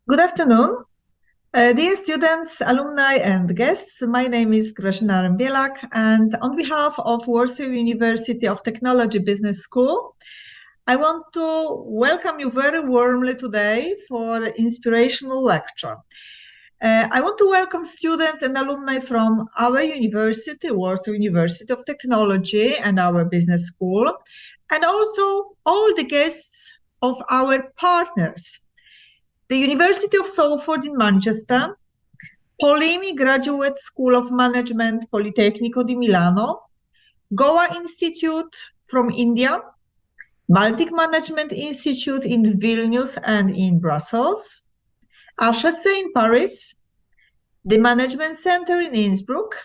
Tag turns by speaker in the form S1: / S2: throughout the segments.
S1: Good afternoon, dear students, alumni, and guests. My name is Grażyna Rębielak, and on behalf of Warsaw University of Technology Business School, I want to welcome you very warmly today for the inspirational lecture. I want to welcome students and alumni from our university, Warsaw University of Technology, and our business school, and also all the guests of our partners. The University of Salford in Manchester, Polimi Graduate School of Management, Politecnico di Milano, Goa Institute from India, Baltic Management Institute in Vilnius and in Brussels, HEC in Paris, the Management Center in Innsbruck,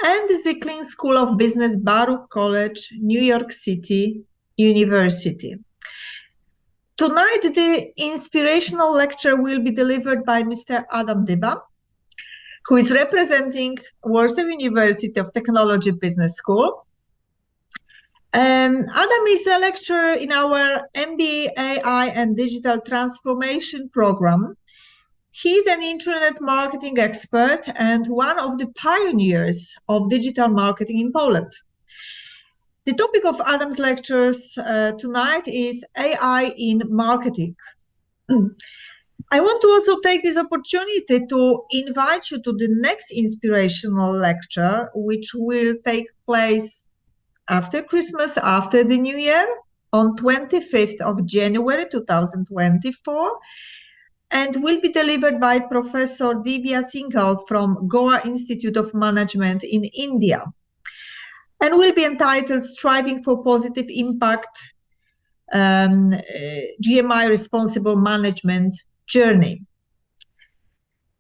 S1: and the Zicklin School of Business, Baruch College, New York City University. Tonight, the inspirational lecture will be delivered by Mr. Adam Dyba, who is representing Warsaw University of Technology Business School. Adam is a lecturer in our MBA AI and Digital Transformation program. He's an internet marketing expert and one of the pioneers of digital marketing in Poland. The topic of Adam's lectures tonight is AI in marketing. I want to also take this opportunity to invite you to the next inspirational lecture, which will take place after Christmas, after the New Year, on 25th of January 2024, and will be delivered by Professor Dyba from Goa Institute of Management in India, and will be entitled Striving for Positive Impact, GMI Responsible Management Journey.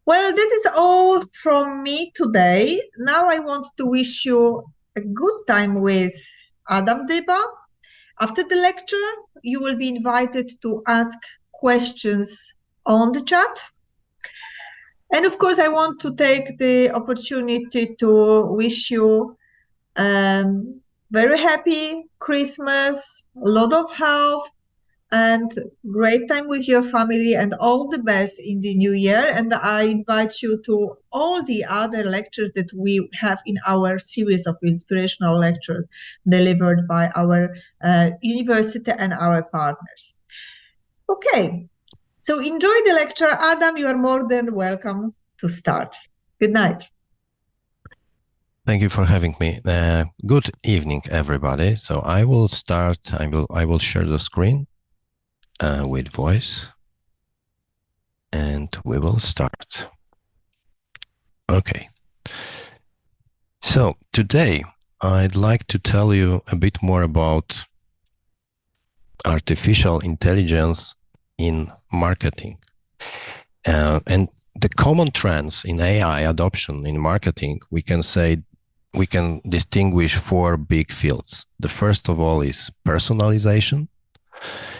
S1: Well, that is all from me today. Now I want to wish you a good time with Adam Dyba. After the lecture, you will be invited to ask questions on the chat. And of course, I want to take the opportunity to wish you very happy Christmas, a lot of health, and great time with your family, and all the best in the new year. And I invite you to all the other lectures that we have in our series of inspirational lectures delivered by our university and our partners. Okay, so enjoy the lecture. Adam, you are more than welcome to start. Good night.
S2: Thank you for having me. Good evening, everybody. So I will start. I will share the screen with voice, and we will start. Okay. So today I'd like to tell you a bit more about artificial intelligence in marketing, and the common trends in AI adoption in marketing. We can distinguish four big fields. The first of all is personalization.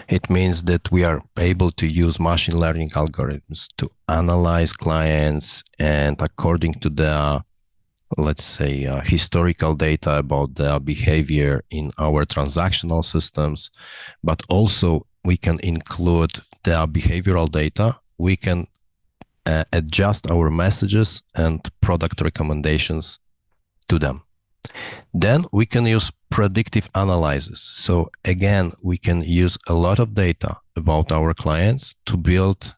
S2: It means that we are able to use machine learning algorithms to analyze clients, and according to the, let's say, historical data about their behavior in our transactional systems, but also we can include their behavioral data. We can adjust our messages and product recommendations to them. Then we can use predictive analysis. So again, we can use a lot of data about our clients to build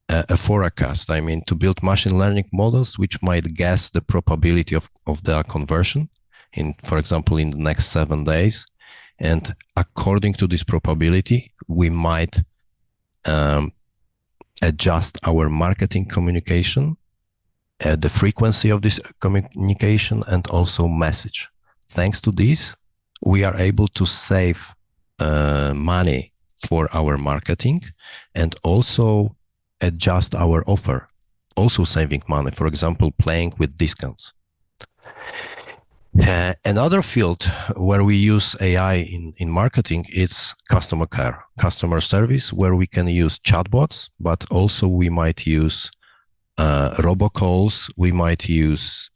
S2: a forecast. I mean, to build machine learning models which might guess the probability of their conversion in, for example, in the next 7 days. And according to this probability, we might adjust our marketing communication, the frequency of this communication, and also message. Thanks to this, we are able to save money for our marketing and also adjust our offer, also saving money, for example, playing with discounts. Another field where we use AI in marketing is customer care, customer service, where we can use chatbots, but also we might use robocalls, we might use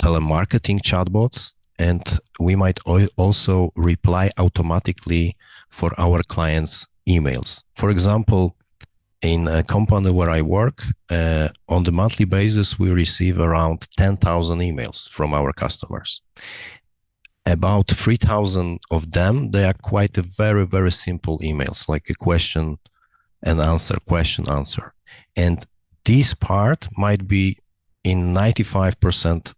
S2: telemarketing chatbots, and we might also reply automatically for our clients' emails. For example, in a company where I work, on the monthly basis, we receive around 10,000 emails from our customers. About 3,000 of them, they are quite a very, very simple emails, like a question and answer, question, answer. And this part might be in 95%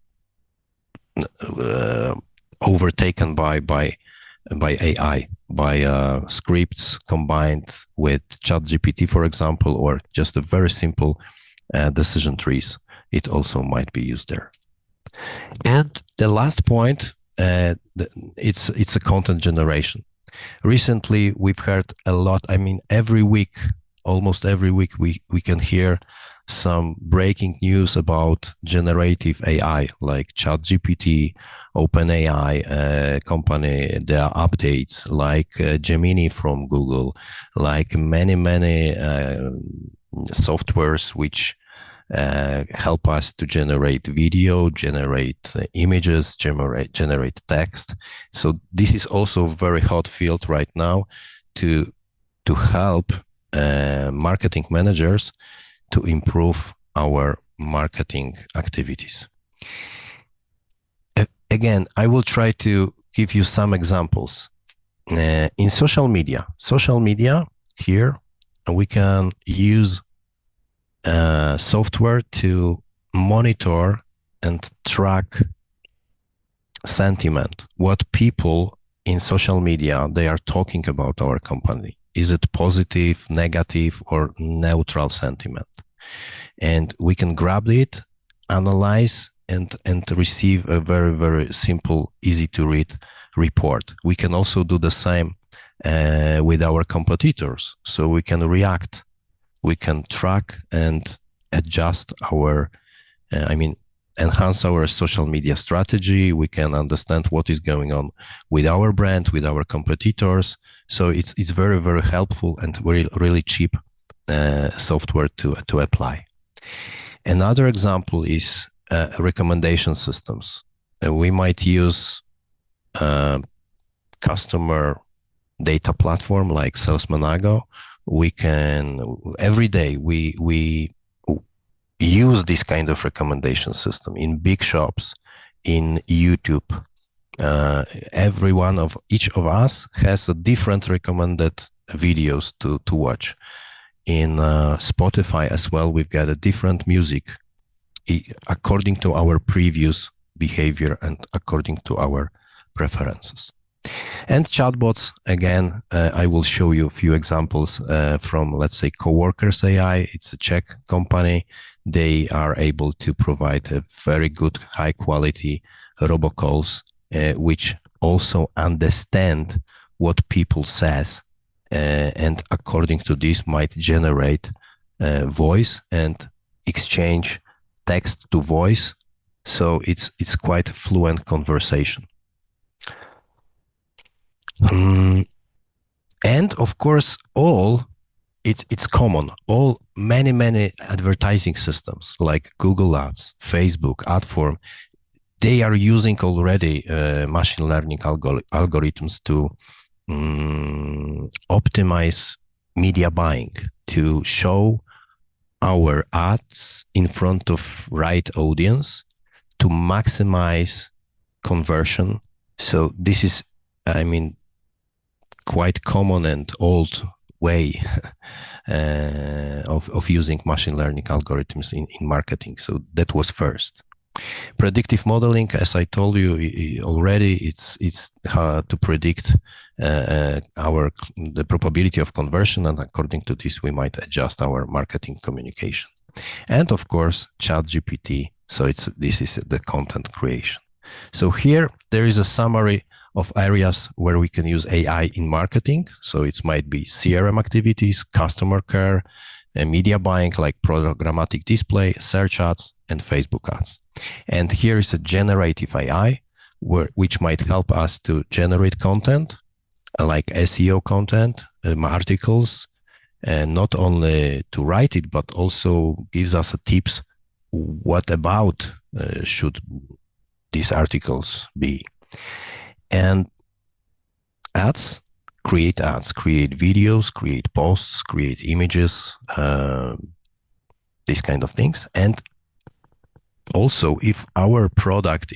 S2: overtaken by AI, by scripts combined with ChatGPT, for example, or just a very simple decision trees. It also might be used there. And the last point, it's a content generation. Recently, we've heard a lot. I mean, every week, almost every week, we can hear some breaking news about generative AI, like ChatGPT, OpenAI company. There are updates like Gemini from Google, like many softwares which help us to generate video, generate images, generate text. So this is also a very hot field right now to help marketing managers to improve our marketing activities. Again, I will try to give you some examples. In social media here, we can use software to monitor and track sentiment, what people in social media they are talking about our company. Is it positive, negative, or neutral sentiment? And we can grab it, analyze, and receive a very, very simple, easy to read report. We can also do the same with our competitors. So we can react, we can track and adjust our, enhance our social media strategy. We can understand what is going on with our brand, with our competitors. So it's very, very helpful and really cheap software to apply. Another example is recommendation systems. We might use customer data platform like Salesmanago. We can every day we use this kind of recommendation system in big shops, in YouTube. Each of us has a different recommended videos to watch. In Spotify as well, we've got a different music according to our previous behavior and according to our preferences. And chatbots, again, I will show you a few examples from, let's say, Coworkers AI. It's a Czech company. They are able to provide a very good, high quality robocalls, which also understand what people says. And according to this might generate voice and exchange text to voice. So it's quite a fluent conversation. And of course, it's common. Many advertising systems like Google Ads, Facebook, Adform, they are using already machine learning algorithms to optimize media buying, to show our ads in front of right audience, to maximize conversion. So this is, quite common and old way of using machine learning algorithms in marketing. So that was first. Predictive modeling, as I told you already, it's to predict the probability of conversion, and according to this, we might adjust our marketing communication. And of course, ChatGPT. So this is the content creation. So here there is a summary of areas where we can use AI in marketing. So it might be CRM activities, customer care, media buying like programmatic display, search ads, and Facebook ads. And here is a generative AI, which might help us to generate content, like SEO content, articles, and not only to write it, but also gives us tips what about should these articles be. And ads create ads, create videos, create posts, create images, these kind of things. And also, if our product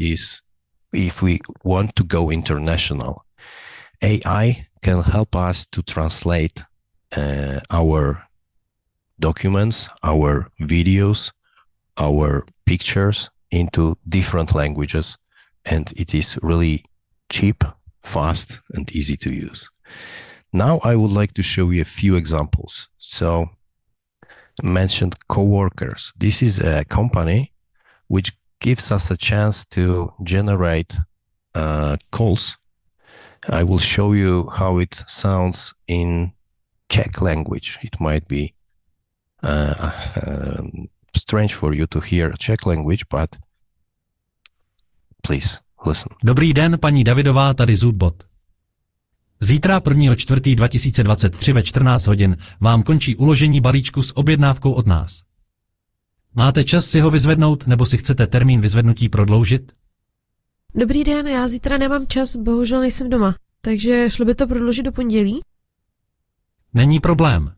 S2: if we want to go international, AI can help us to translate our documents, our videos, our pictures into different languages, and it is really cheap, fast, and easy to use. Now I would like to show you a few examples. So, mentioned coworkers. This is a company which gives us a chance to generate calls. I will show you how it sounds in Czech language. It might be strange for you to hear Czech language, but please listen.
S3: Dobrý den, paní Davidová, tady Zubot. Zítra 1.4.2023 ve 14 hodin vám končí uložení balíčku s objednávkou od nás. Máte čas si ho vyzvednout, nebo si chcete termín vyzvednutí prodloužit?
S4: Dobrý den, já zítra nemám čas, bohužel nejsem doma. Takže šlo by to prodloužit do pondělí?
S3: Není problém.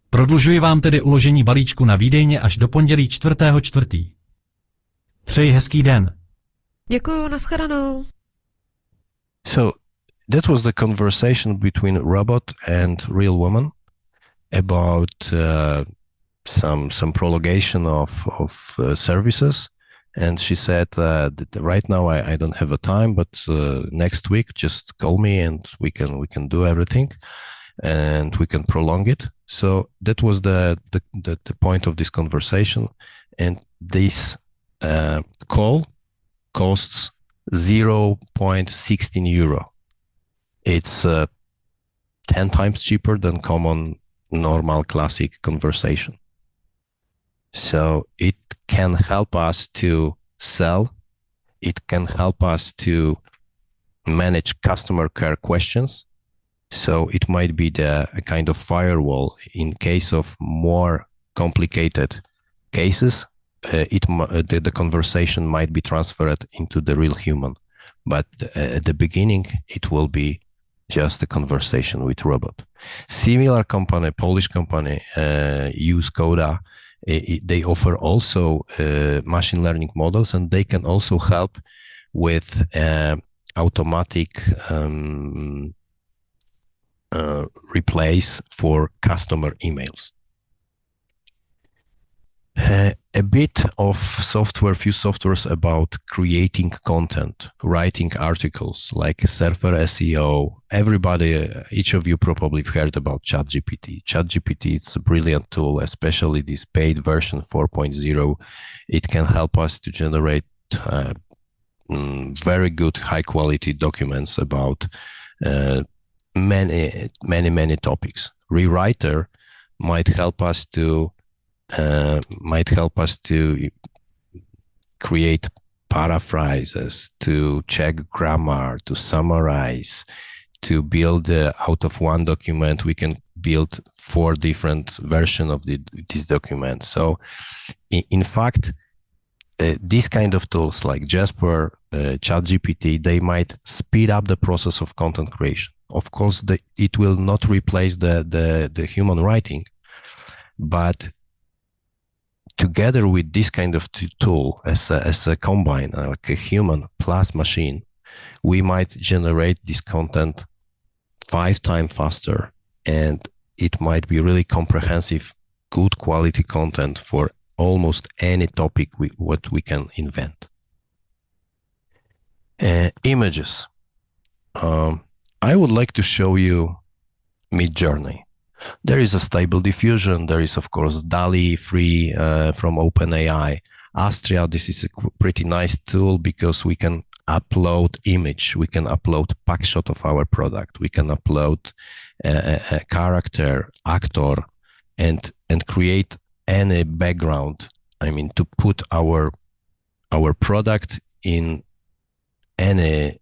S3: Prodlužuji vám tedy uložení balíčku na výdejně až do pondělí 4.4. Přeji hezký den.
S4: Děkuju, nashledanou.
S2: So that was the conversation between robot and real woman about some prolongation of services. And she said that right now I don't have a time, but next week just call me and we can do everything, and we can prolong it. So that was the point of this conversation, and this call costs 0.16 euro. It's 10 times cheaper than common normal classic conversation. So it can help us to sell. It can help us to manage customer care questions. So it might be a kind of firewall in case of more complicated cases. The conversation might be transferred into the real human, but at the beginning it will be just a conversation with robot. Similar company, Polish company, use Coda. They offer also machine learning models, and they can also help with automatic replace for customer emails. A bit of software, few softwares about creating content, writing articles like Surfer SEO. Everybody, each of you probably heard about ChatGPT. ChatGPT is a brilliant tool, especially this paid version 4.0. It can help us to generate very good, high quality documents about many topics. Rewriter might help us to create paraphrases, to check grammar, to summarize, to build out of one document. We can build 4 different versions of this document. So, in fact, these kind of tools like Jasper, ChatGPT, they might speed up the process of content creation. Of course, it will not replace the human writing, but together with this kind of tool as a combine, like a human plus machine, we might generate this content 5 times faster, and it might be really comprehensive, good quality content for almost any topic what we can invent. Images. I would like to show you Midjourney. There is a stable diffusion. There is, of course, DALL-E free from OpenAI. Astria, this is a pretty nice tool because we can upload image. We can upload pack shot of our product. We can upload a character, actor, and create any background. I mean, to put our product in any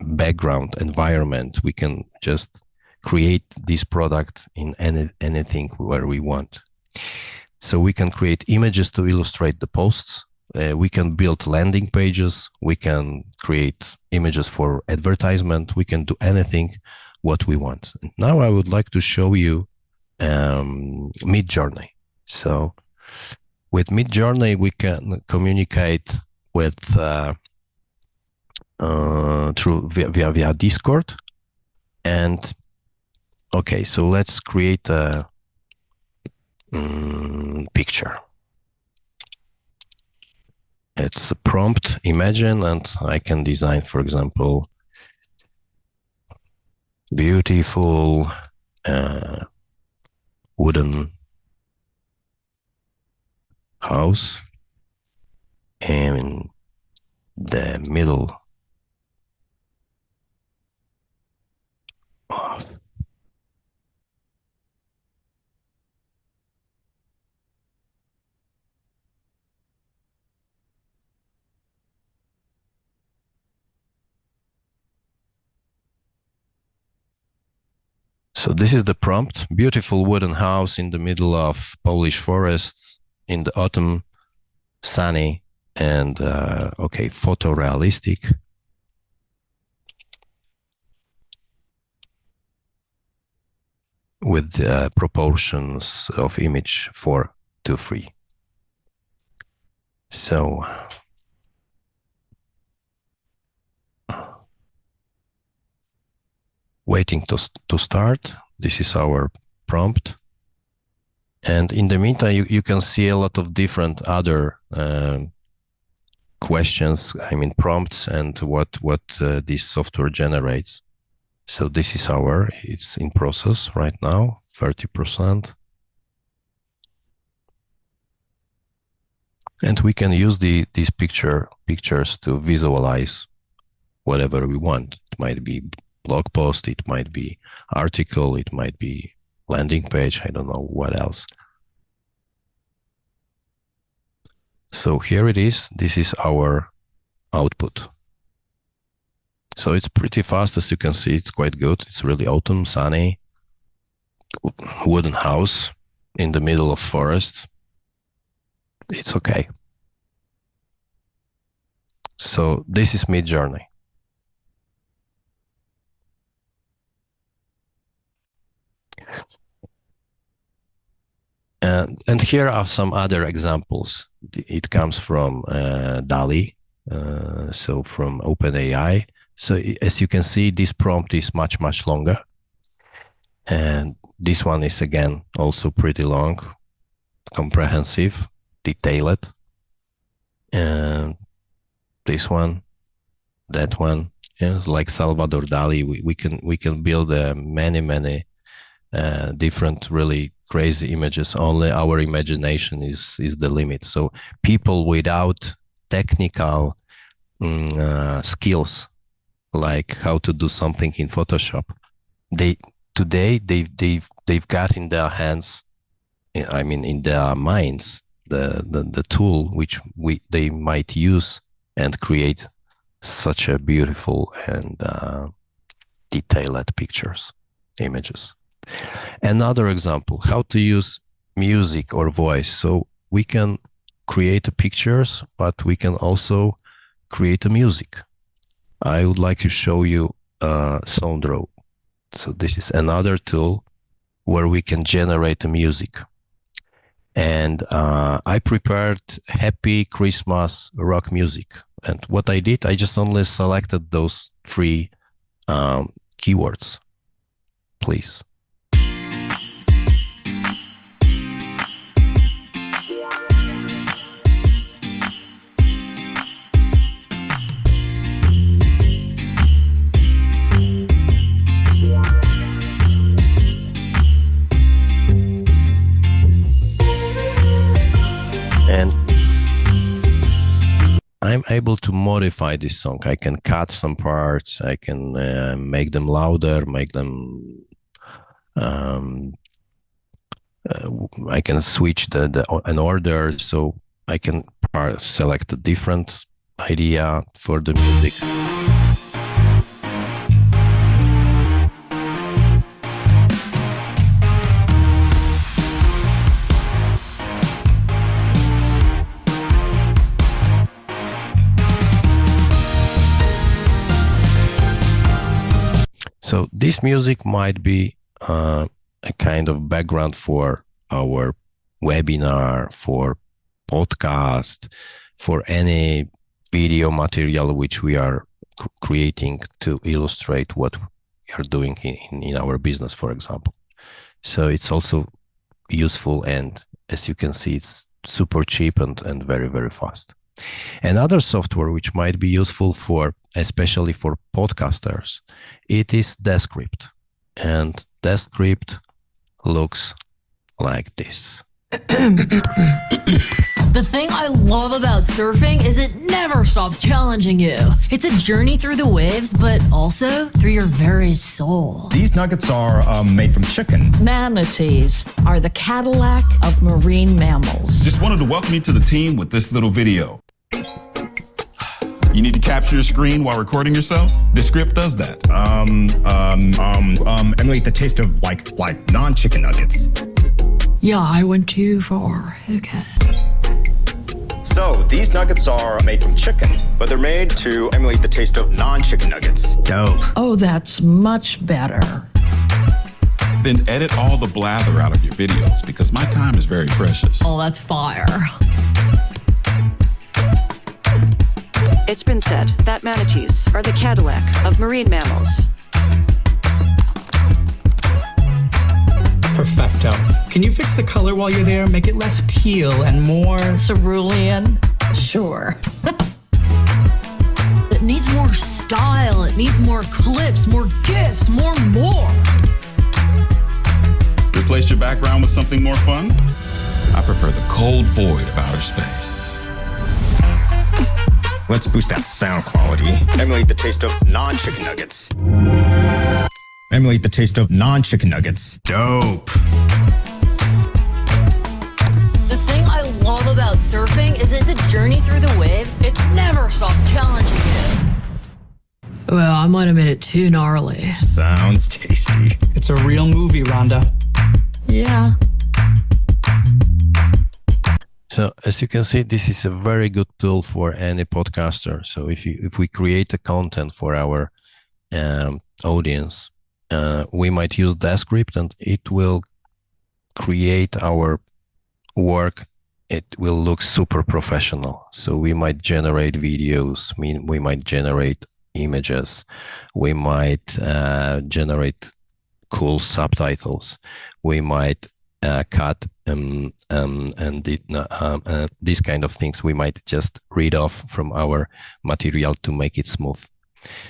S2: background environment. We can just create this product in anything where we want. So we can create images to illustrate the posts. We can build landing pages. We can create images for advertisement. We can do anything what we want. Now I would like to show you Midjourney. So with Midjourney, we can communicate with via Discord. And okay, so let's create a picture. It's a prompt, imagine, and I can design, for example, beautiful wooden house in the middle of So this is the prompt, beautiful wooden house in the middle of Polish forest in the autumn, sunny and okay, photorealistic. With proportions of image 4:3. So waiting to start. This is our prompt. And in the meantime, you can see a lot of different other questions, I mean prompts, and what this software generates. So this is it's in process right now, 30%. And we can use these pictures to visualize whatever we want. It might be blog post, it might be article, it might be landing page, I don't know what else. So here it is. This is our output. So it's pretty fast, as you can see. It's quite good. It's really autumn, sunny, wooden house in the middle of forest. It's okay. So this is Midjourney. And here are some other examples. It comes from DALL-E, so from OpenAI. So as you can see, this prompt is much longer. And this one is again also pretty long, comprehensive, detailed. And this one, that one, yeah, like Salvador Dali, we can build many different really crazy images. Only our imagination is the limit. So people without technical skills, like how to do something in Photoshop, they've got in their hands, I mean in their minds, the tool which they might use and create such a beautiful and detailed pictures, images. Another example, how to use music or voice. So we can create pictures, but we can also create a music. I would like to show you Sounddraw. So this is another tool where we can generate music. And I prepared Happy Christmas rock music. And what I did, I just only selected those 3 keywords, please. And I'm able to modify this song. I can cut some parts. I can make them louder, make them. I can switch an order, so I can select a different idea for the music. this music might be a kind of background for our webinar, for podcast, for any video material which we are creating to illustrate what we are doing in our business, for example. So it's also useful, and as you can see, it's super cheap and very, very fast. Another software which might be useful for, especially for podcasters, it is Descript. And Descript looks like this.
S5: The thing I love about surfing is it never stops challenging you. It's a journey through the waves, but also through your very soul.
S6: These nuggets are made from chicken.
S5: Manatees are the Cadillac of marine mammals.
S7: Just wanted to welcome you to the team with this little video. You need to capture your screen while recording yourself? Descript does that.
S6: Emulate the taste of like non-chicken nuggets.
S5: Yeah, I went too far. Okay.
S6: So these nuggets are made from chicken, but they're made to emulate the taste of non-chicken nuggets.
S2: Dope.
S5: Oh, that's much better.
S7: Then edit all the blather out of your videos because my time is very precious.
S5: Oh, that's fire.
S8: It's been said that manatees are the Cadillac of marine mammals.
S9: Perfecto. Can you fix the color while you're there? Make it less teal and more...
S5: Cerulean? Sure. It needs more style. It needs more clips, more gifs, more.
S7: Replace your background with something more fun? I prefer the cold void of outer space.
S6: Let's boost that sound quality. Emulate the taste of non-chicken nuggets. Emulate the taste of non-chicken nuggets. Dope.
S5: The thing I love about surfing is it's a journey through the waves. It never stops challenging you. Well, I might have made it too gnarly.
S6: Sounds tasty.
S9: It's a real movie, Rhonda.
S5: Yeah.
S2: So as you can see, this is a very good tool for any podcaster. So if we create a content for our audience, we might use Descript, and it will create our work. It will look super professional. So we might generate videos, we might generate images, we might generate cool subtitles, we might cut and these kind of things we might just read off from our material to make it smooth.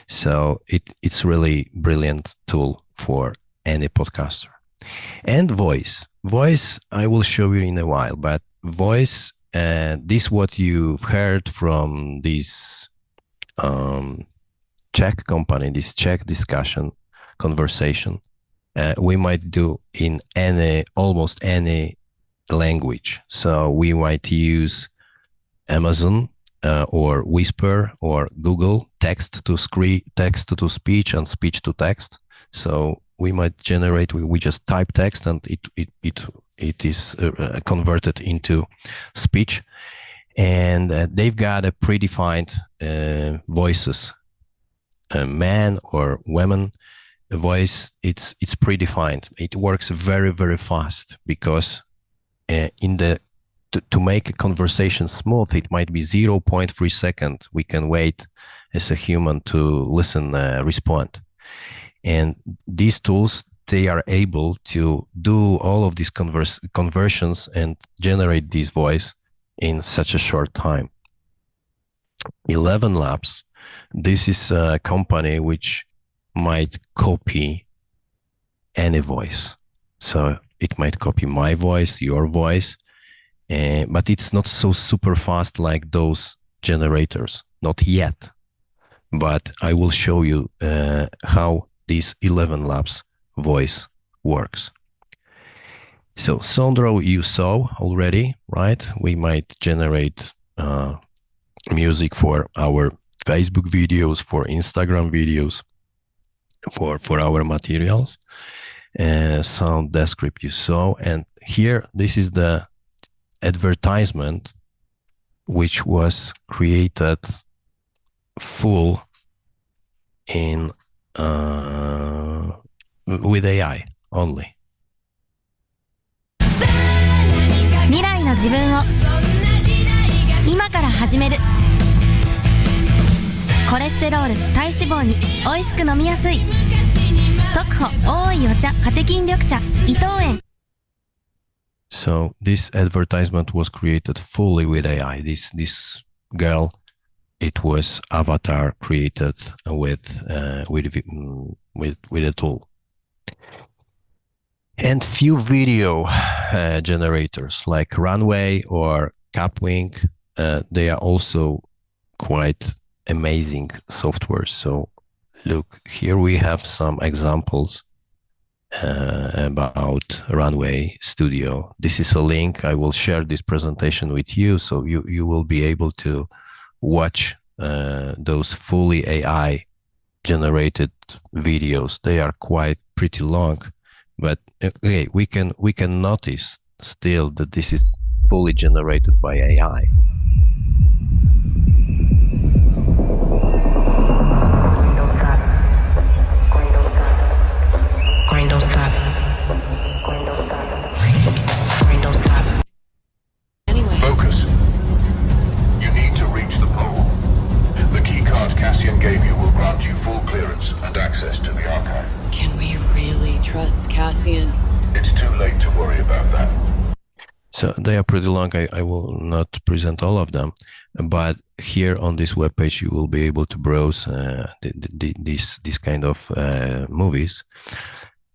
S2: So it's really brilliant tool for any podcaster. And voice I will show you in a while, but voice, this what you've heard from this Czech company, this Czech discussion conversation, we might do in almost any language. So we might use Amazon or Whisper or Google text to speech and speech to text. So we might generate. We just type text and it is converted into speech, and they've got a predefined voices, a man or woman. A voice, it's predefined. It works very, very fast because to make a conversation smooth, it might be 0.3 seconds. We can wait as a human to listen, respond. And these tools, they are able to do all of these conversions and generate this voice in such a short time. 11 Labs, this is a company which might copy any voice. So it might copy my voice, your voice, but it's not so super fast like those generators, not yet. But I will show you how this 11 Labs voice works. So Sondro, you saw already, right? We might generate music for our Facebook videos, for Instagram videos, for our materials. Sound Descript you saw, and here this is the advertisement which was created full in with AI only.
S10: 未来の自分を今から始める。コレステロール、体脂肪に美味しく飲みやすい特保多いお茶、カテキン緑茶、伊藤園。
S2: So this advertisement was created fully with AI. This girl, it was avatar created with a tool. And few video generators like Runway or Capwing, they are also quite amazing software. So look, here we have some examples about Runway Studio. This is a link. I will share this presentation with you, so you will be able to watch those fully AI generated videos. They are quite pretty long, but okay, we can notice still that this is fully generated by AI.
S11: Grind don't stop. Grind don't stop.
S5: Anyway.
S12: Focus. You need to reach the pole. The keycard Cassian gave you will grant you full clearance and access to the archive.
S5: Can we really trust Cassian?
S12: It's too late to worry about that.
S2: So they are pretty long. I will not present all of them, but here on this webpage you will be able to browse this kind of movies.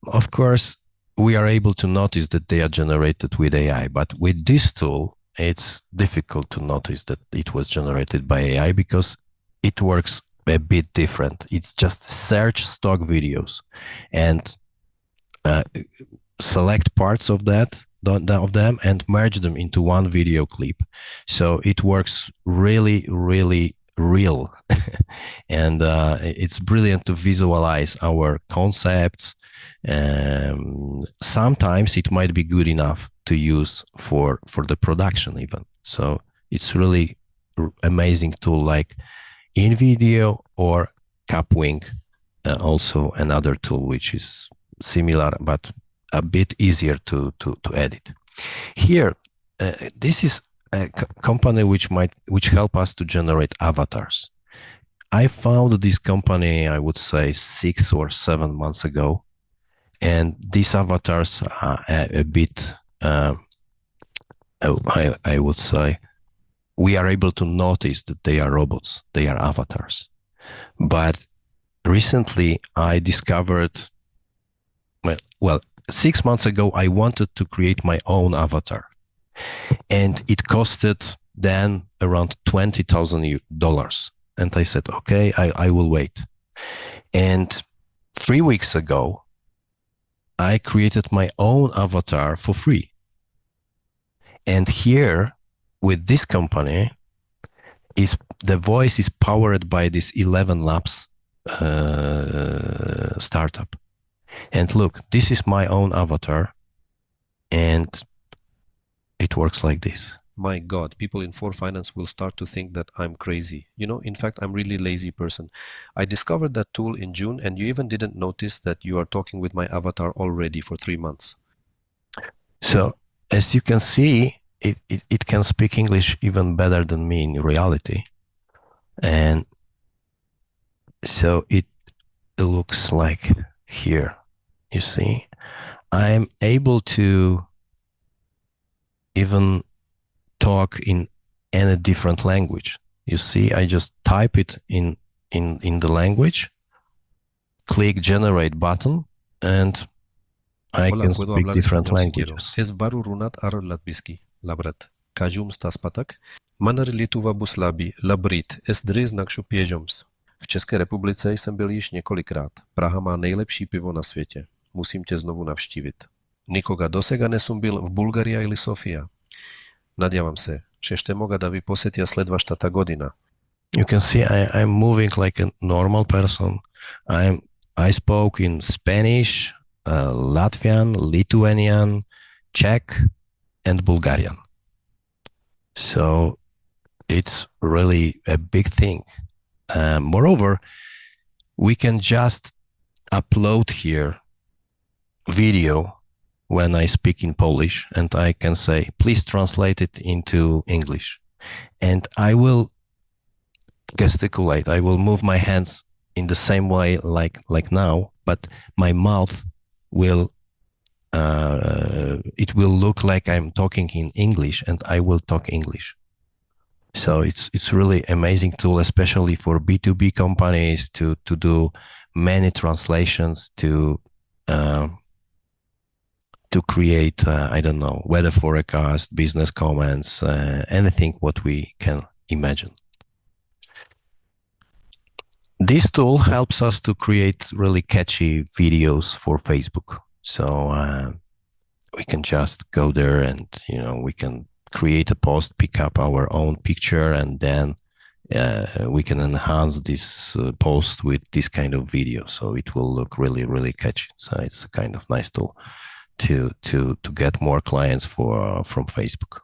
S2: Of course, we are able to notice that they are generated with AI, but with this tool, it's difficult to notice that it was generated by AI because it works a bit different. It's just search stock videos and select parts of them and merge them into one video clip. So it works really, really real. And it's brilliant to visualize our concepts. Sometimes it might be good enough to use for the production even. So it's really amazing tool like InVideo or Capwing, also another tool which is similar but a bit easier to edit. Here, this is a company which help us to generate avatars. I found this company, I would say 6 or 7 months ago, and these avatars are a bit, I would say, we are able to notice that they are robots, they are avatars. But recently I discovered, well, 6 months ago, I wanted to create my own avatar, and it costed then around $20,000. And I said, okay, I will wait. And 3 weeks ago, I created my own avatar for free. And here, with this company, the voice is powered by this 11 Labs startup. And look, this is my own avatar, and it works like this.
S13: My God, people in For Finance will start to think that I'm crazy. You know, in fact, I'm really lazy person. I discovered that tool in June, and you even didn't notice that you are talking with my avatar already for 3 months.
S2: So, as you can see, it can speak English even better than me in reality. And so it looks like here. You see, I'm able to even talk in any different language. You see, I just type it in the language, click generate button, and I can speak different languages.
S13: Es baru runāt ar latviski, labrat. Kā jums tas patak? Man arī Lietuva būs labi, labrīt, es drīz nakšu pie jums. V České republice jsem byl již několikrát. Praha má nejlepší pivo na světě. Musím tě znovu navštívit. Nikoga dosega nesum bil v Bulgarija ili Sofija. Nadjavam se, že šte moga da vi posjetija sledvašta ta godina.
S2: You can see I'm moving like a normal person. I spoke in Spanish, Latvian, Lithuanian, Czech, and Bulgarian. So it's really a big thing. Moreover, we can just upload here video when I speak in Polish, and I can say, please translate it into English. And I will gesticulate, I will move my hands in the same way like now, but my mouth will it will look like I'm talking in English, and I will talk English. So it's really amazing tool, especially for B2B companies to do many translations, to create I don't know, weather forecast, business comments, anything what we can imagine. This tool helps us to create really catchy videos for Facebook. So we can just go there and, we can create a post, pick up our own picture, and then we can enhance this post with this kind of video. So it will look really, really catchy. So it's a kind of nice tool to get more clients from Facebook.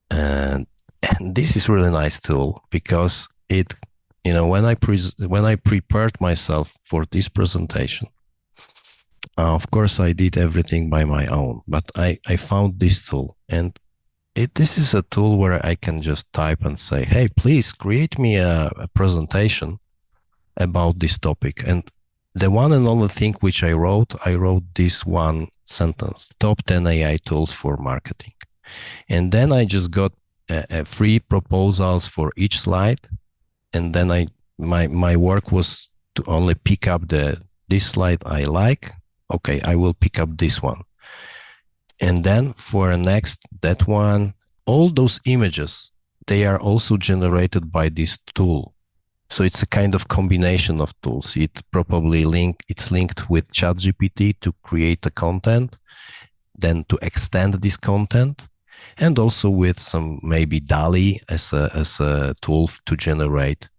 S2: And this is really nice tool because it, when I prepared myself for this presentation, of course I did everything by my own, but I found this tool, and this is a tool where I can just type and say, hey, please create me a presentation about this topic. And the one and only thing which I wrote this one sentence: top 10 AI tools for marketing. And then I just got free proposals for each slide. And then my work was to only pick up this slide I like. Okay, I will pick up this one. And then for that one, all those images, they are also generated by this tool. So it's a kind of combination of tools. It's linked with ChatGPT to create the content, then to extend this content, and also with some maybe DALL-E as a tool to generate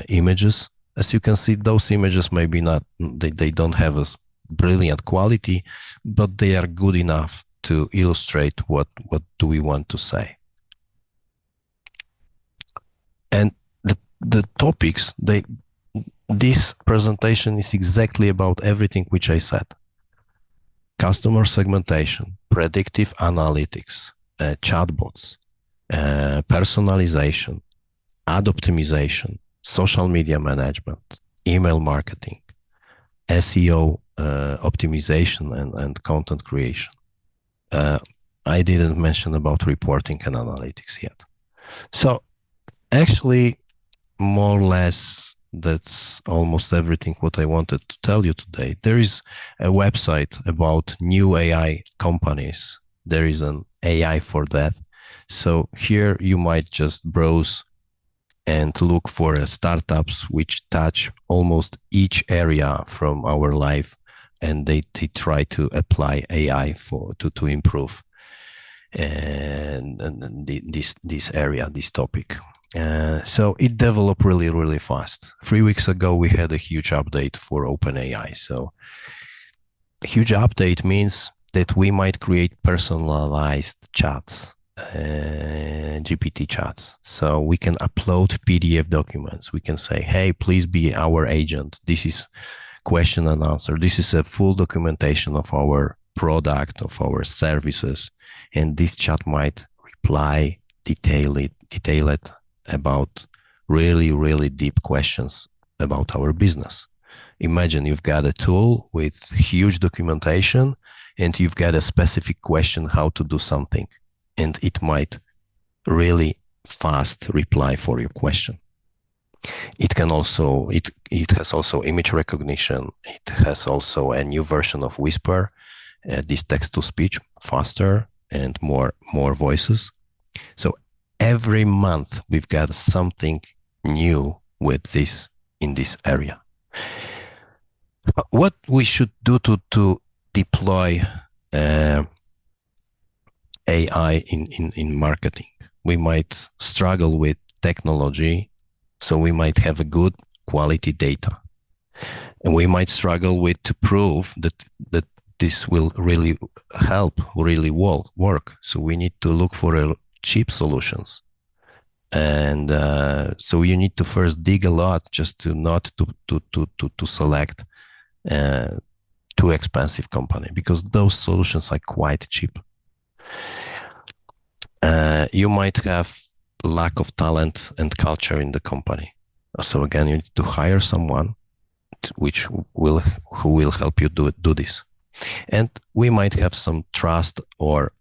S2: images. As you can see, those images maybe not, they don't have a brilliant quality, but they are good enough to illustrate what do we want to say. And the topics, this presentation is exactly about everything which I said. Customer segmentation, predictive analytics, chatbots, personalization, ad optimization, social media management, email marketing, SEO optimization, and content creation. I didn't mention about reporting and analytics yet. So actually, more or less, that's almost everything what I wanted to tell you today. There is a website about new AI companies. There is an AI for that. So here you might just browse and look for startups which touch almost each area from our life, and they try to apply AI to improve and this area, this topic. So it developed really, really fast. 3 weeks ago, we had a huge update for OpenAI. So a huge update means that we might create personalized chats, GPT chats. So we can upload PDF documents. We can say, hey, please be our agent. This is question and answer. This is a full documentation of our product, of our services. And this chat might reply detailed about really, really deep questions about our business. Imagine you've got a tool with huge documentation and you've got a specific question how to do something, and it might really fast reply for your question. It can also, it has also image recognition. It has also a new version of Whisper, this text-to-speech, faster and more voices. So every month we've got something new with this in this area. What we should do to deploy AI in marketing? We might struggle with technology, so we might have a good quality data, and we might struggle with to prove that this will really help, really work. So we need to look for cheap solutions, and so you need to first dig a lot just to not to select too expensive company, because those solutions are quite cheap. You might have lack of talent and culture in the company. So again, you need to hire someone who will help you do this. And we might have some trust or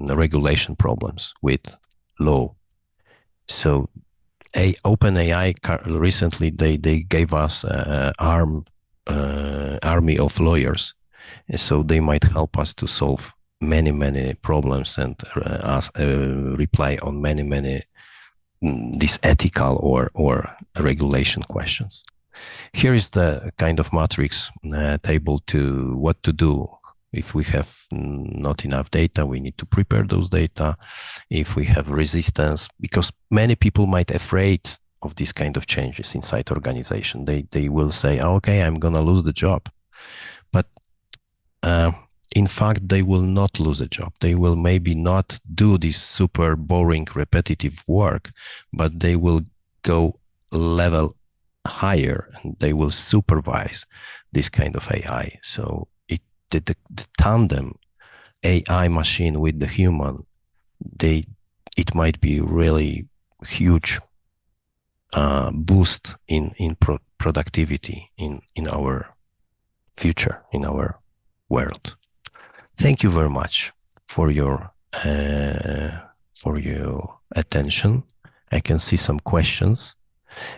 S2: regulation problems with law. So OpenAI recently they gave us army of lawyers, so they might help us to solve many problems and reply on many these ethical or regulation questions. Here is the kind of matrix table to what to do. If we have not enough data, we need to prepare those data. If we have resistance, because many people might be afraid of these kind of changes inside organization. They will say, oh, okay, I'm gonna lose the job. But in fact, they will not lose a job. They will maybe not do this super boring, repetitive work, but they will go level higher and they will supervise this kind of AI. So the tandem AI machine with the human, it might be really huge boost in productivity in our future, in our world. Thank you very much for your attention. I can see some questions.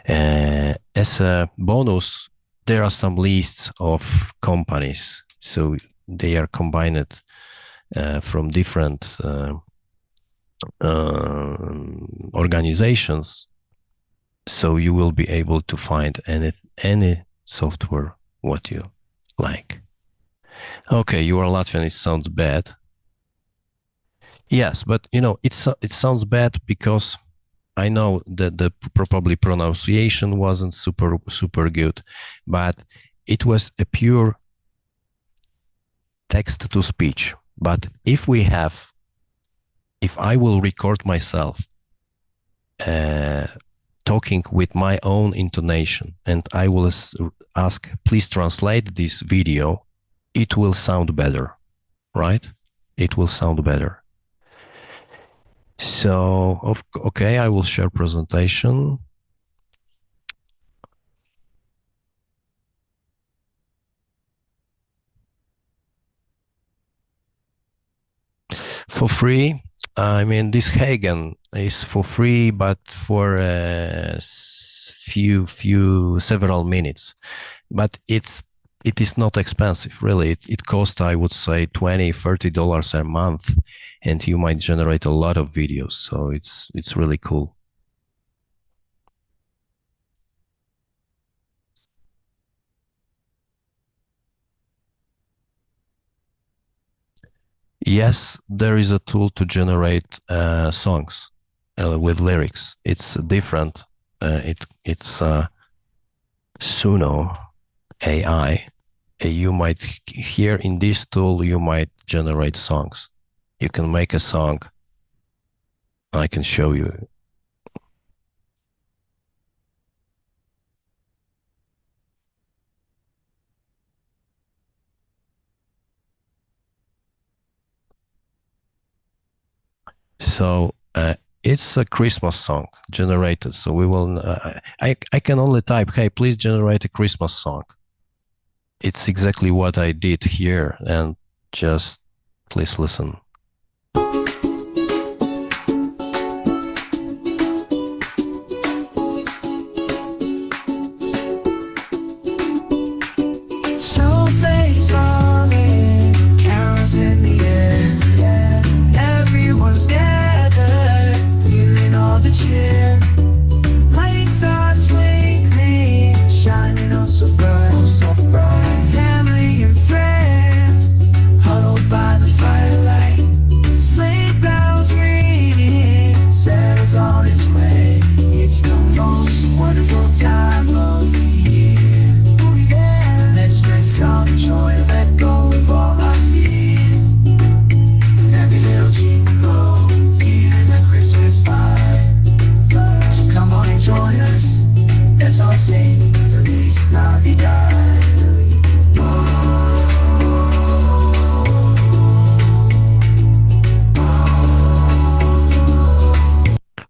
S2: As a bonus, there are some lists of companies. So they are combined from different organizations. So you will be able to find any software what you like. Okay, you are Latvian. It sounds bad. Yes, but you know it sounds bad because I know that the probably pronunciation wasn't super good, but it was a pure text to speech. But if I will record myself talking with my own intonation and I will ask, please translate this video, it will sound better, right? It will sound better. So, okay, I will share presentation. For free, I mean, this Hagen is for free, but for several minutes. But it is not expensive, really. It costs, I would say, $20–30 a month, and you might generate a lot of videos. So it's really cool. Yes, there is a tool to generate songs with lyrics. It's different. It's Suno AI. You might here in this tool, you might generate songs. You can make a song. I can show you. So it's a Christmas song generated. So we will. I can only type, "Hey, please generate a Christmas song." It's exactly what I did here, and just please listen.
S14: Snowflakes falling, carols in the air. Everyone's gathered, feeling all the cheer. Lights are twinkling, shining oh so bright, oh so bright. Family and friends, huddled by the firelight.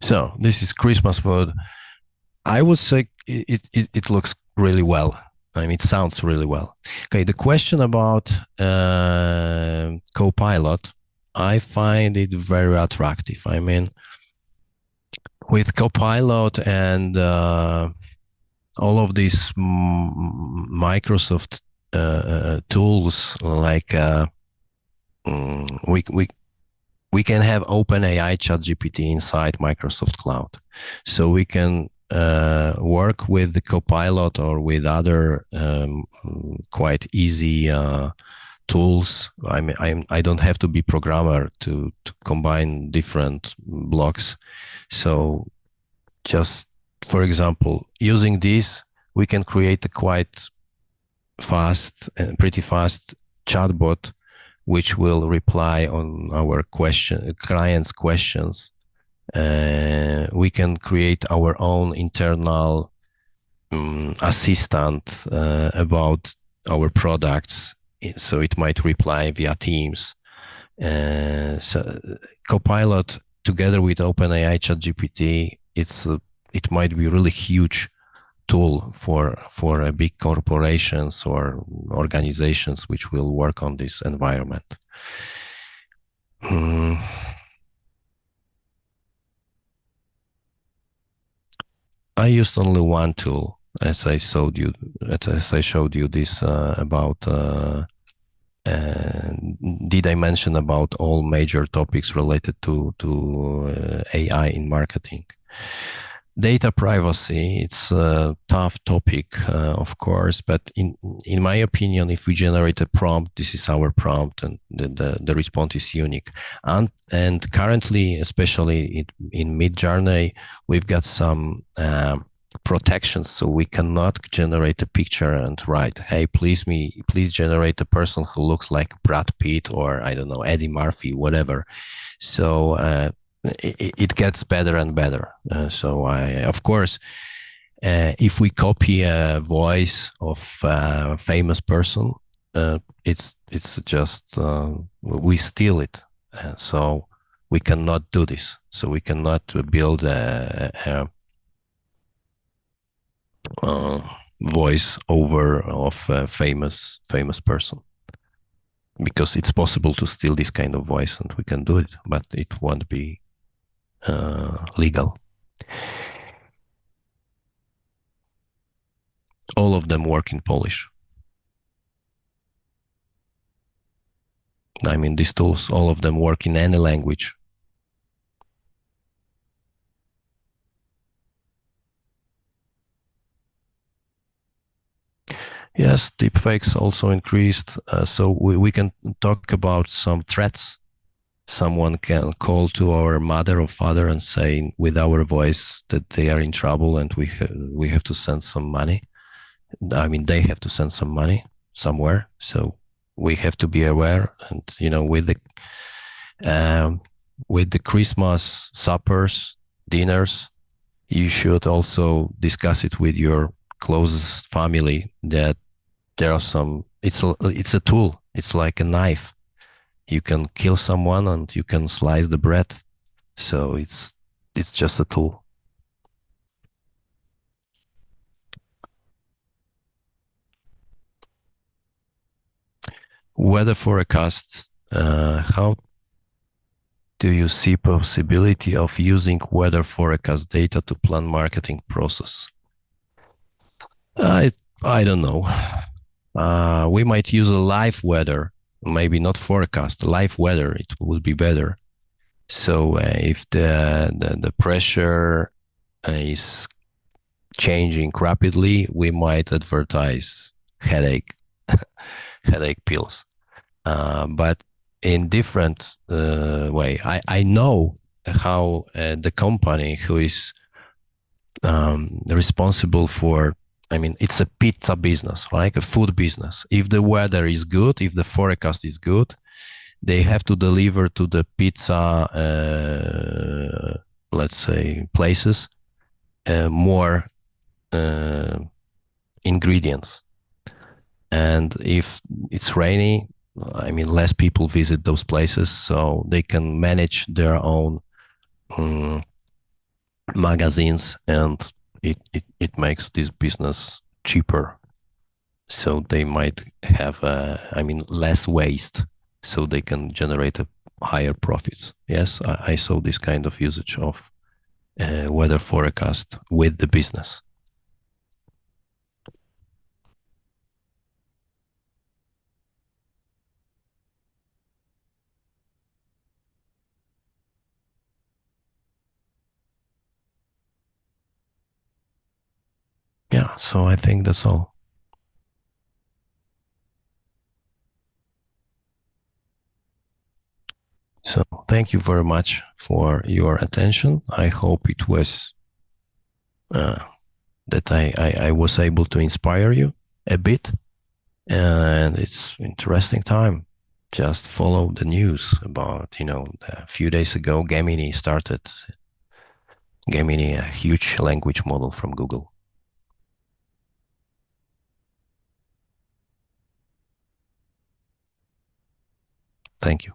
S2: So this is Christmas mode. I would say it looks really well. I mean, it sounds really well. Okay, the question about Copilot, I find it very attractive. I mean, with Copilot and all of these Microsoft tools, like we can have OpenAI ChatGPT inside Microsoft Cloud, so we can work with the Copilot or with other quite easy tools. I don't have to be programmer to combine different blocks. So just, for example, using this, we can create a quite fast and pretty fast chatbot, which will reply on our clients' questions. We can create our own internal assistant about our products, so it might reply via Teams. So Copilot together with OpenAI ChatGPT, it might be a really huge tool for big corporations or organizations which will work on this environment. I used only one tool, as I showed you this about. Did I mention about all major topics related to AI in marketing? Data privacy, it's a tough topic, of course, but in my opinion, if we generate a prompt, this is our prompt, and the response is unique. And currently, especially in Midjourney, we've got some protections, so we cannot generate a picture and write, hey, please generate a person who looks like Brad Pitt or, I don't know, Eddie Murphy, whatever. So it gets better and better. Of course, if we copy a voice of a famous person, it's just we steal it. So we cannot do this. So we cannot build a voice over of a famous person, because it's possible to steal this kind of voice, and we can do it, but it won't be legal. All of them work in Polish. I mean, these tools, all of them work in any language. Yes, deepfakes also increased. So we can talk about some threats. Someone can call to our mother or father and say with our voice that they are in trouble and we have to send some money. I mean, they have to send some money somewhere. So we have to be aware. And with the Christmas suppers, dinners, you should also discuss it with your closest family that there are some. It's a tool. It's like a knife. You can kill someone and you can slice the bread. So it's just a tool. Weather forecasts. How do you see possibility of using weather forecast data to plan marketing process? I don't know. We might use a live weather. Maybe not forecast, live weather, it will be better. So if the pressure is changing rapidly, we might advertise headache pills. But in different way. I know how the company who is responsible for, I mean, it's a pizza business, like a food business. If the weather is good, if the forecast is good, they have to deliver to the pizza, let's say, places, more ingredients. And if it's rainy, I mean, less people visit those places, so they can manage their own magazines, and it makes this business cheaper. So they might have, less waste, so they can generate higher profits. Yes, I saw this kind of usage of weather forecast with the business. Yeah, so I think that's all. So thank you very much for your attention. I hope it was that I was able to inspire you a bit, and it's interesting time. Just follow the news about, a few days ago, Gemini, a huge language model from Google. Thank you.